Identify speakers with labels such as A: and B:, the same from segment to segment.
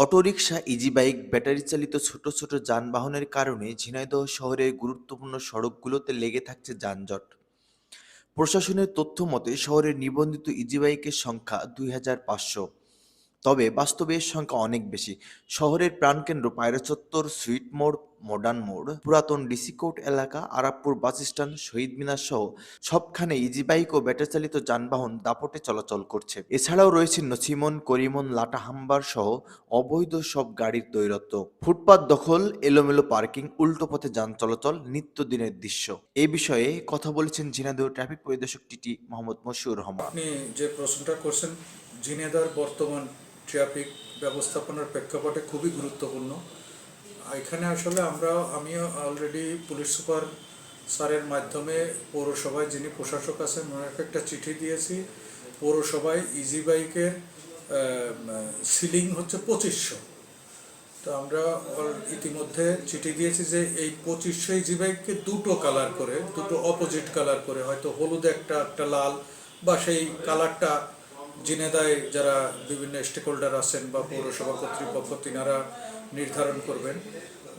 A: Autorickshaw, easy bike, battery চালিত ছোট ছোট যানবাহনের কারণে ঝিনাইদহ শহরের গুরুত্বপূর্ণ সড়কগুলোতে লেগে থাকছে যানজট। প্রশাসনের তথ্য মতে শহরের নিবন্ধিত ইজি বাইকের সংখ্যা ২,৫০০। তবে বাস্তবে এর সংখ্যা অনেক বেশি। শহরের প্রাণকেন্দ্র পায়রা চত্বর, সুইট মোড়, মডার্ন মোড়, পুরাতন ডিসি কোর্ট এলাকা, আরাপপুর বাসস্ট্যান্ড, শহীদ মিনার সহ সবখানে ইজি বাইক ও ব্যাটারি চালিত যানবাহন দাপটে চলাচল করছে। এছাড়াও রয়েছে নছিমন, করিমন, লাটাহাম্বার সহ অবৈধ সব গাড়ির দৈরত্য। ফুটপাত দখল, এলোমেলো পার্কিং, উল্টো পথে যান চলাচল নিত্যদিনের দৃশ্য। এ বিষয়ে কথা বলেছেন ঝিনাইদহ ট্রাফিক পরিদর্শক টিটি মোহাম্মদ মশিউর রহমান।
B: আপনি যে প্রশ্নটা করছেন, ঝিনাইদহের বর্তমান ট্রাফিক ব্যবস্থাপনার প্রেক্ষাপটে খুবই গুরুত্বপূর্ণ। এখানে আসলে আমিও অলরেডি পুলিশ সুপার স্যারের মাধ্যমে পৌরসভায় যিনি প্রশাসক আছেন ওনাকে একটা চিঠি দিয়েছি। পৌরসভায় ইজি বাইকের সিলিং হচ্ছে ২৫০০। তো আমরা ইতিমধ্যে চিঠি দিয়েছি যে এই ২৫০০ ইজি বাইককে দুটো কালার করে, দুটো অপোজিট কালার করে, হয়তো হলুদ একটা লাল, বা সেই কালারটা ঝিনাইদহে যারা বিভিন্ন স্টেক হোল্ডার আছেন বা পৌরসভা কর্তৃপক্ষ তিনারা নির্ধারণ করবেন।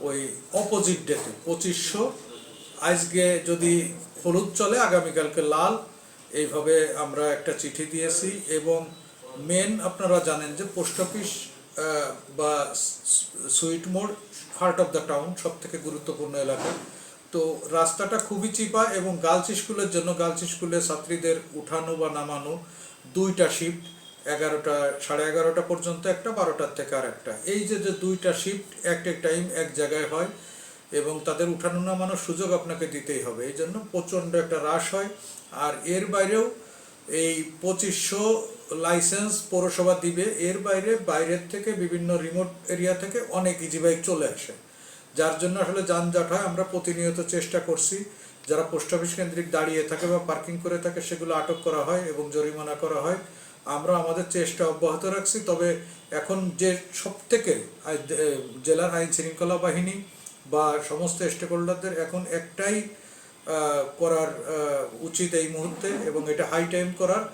B: ওই অপোজিট ডেতে ২৫০০, আজকে যদি হলুদ চলে আগামীকালকে লাল, এইভাবে আমরা একটা চিঠি দিয়েছি। এবং মেন আপনারা জানেন যে পোস্ট অফিস বা সুইট মোড় হার্ট অফ দ্য টাউন, সব থেকে গুরুত্বপূর্ণ এলাকা। তো রাস্তাটা খুবই চিপা এবং গার্লস স্কুলের জন্য, গার্লস স্কুলের ছাত্রীদের উঠানো বা নামানো দুইটা শিফট, 11টা, 11:30 পর্যন্ত একটা, 12টার থেকে আর একটা, এই যে দুইটা শিফট এক টাইম এক জায়গায় হয় এবং তাদের উঠানো নামানোর সুযোগ আপনাকে দিতেই হবে। এই জন্য প্রচণ্ড একটা রাশ হয়। আর এর বাইরেও এই ২৫০০ লাইসেন্স পৌরসভা দিবে, এর বাইরের থেকে বিভিন্ন রিমোট এরিয়া থেকে অনেক ইজি বাইক চলে আসে, যার জন্য আসলে যানজট হয়। আমরা প্রতিনিয়ত চেষ্টা করছি, যারা পোস্ট অফিস কেন্দ্রিক দাঁড়িয়ে থাকে বা পার্কিং করে থাকে সেগুলো আটক করা হয় এবং জরিমানা করা হয়। আমরা আমাদের চেষ্টা অব্যাহত রাখছি। তবে এখন যে সব থেকে জেলার আইন শৃঙ্খলা বাহিনী বা সমস্ত স্টেক হোল্ডারদের এখন একটাই করার উচিত এই মুহূর্তে, এবং এটা হাই টাইম করার,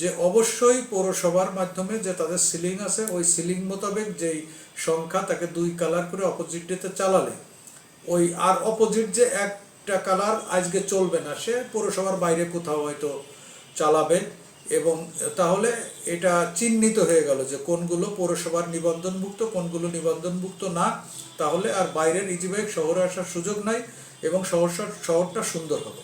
B: যে অবশ্যই পৌরসভার মাধ্যমে যে তাদের সিলিং আছে ওই সিলিং মোতাবেক যেই সংখ্যা তাকে 2 কালার করে অপোজিট ডেতে চালালে, ওই আর অপোজিট যে একটা কালার আজকে চলবে না, সে পৌরসভার বাইরে কোথাও হয়তো চালাবে। এবং তাহলে এটা চিহ্নিত হয়ে গেল যে কোনগুলো পৌরসভার নিবন্ধনভুক্ত, কোনগুলো নিবন্ধনভুক্ত না। তাহলে আর বাইরের ইজি বাইক শহরে আসার সুযোগ নাই এবং শহরটা সুন্দর হবে।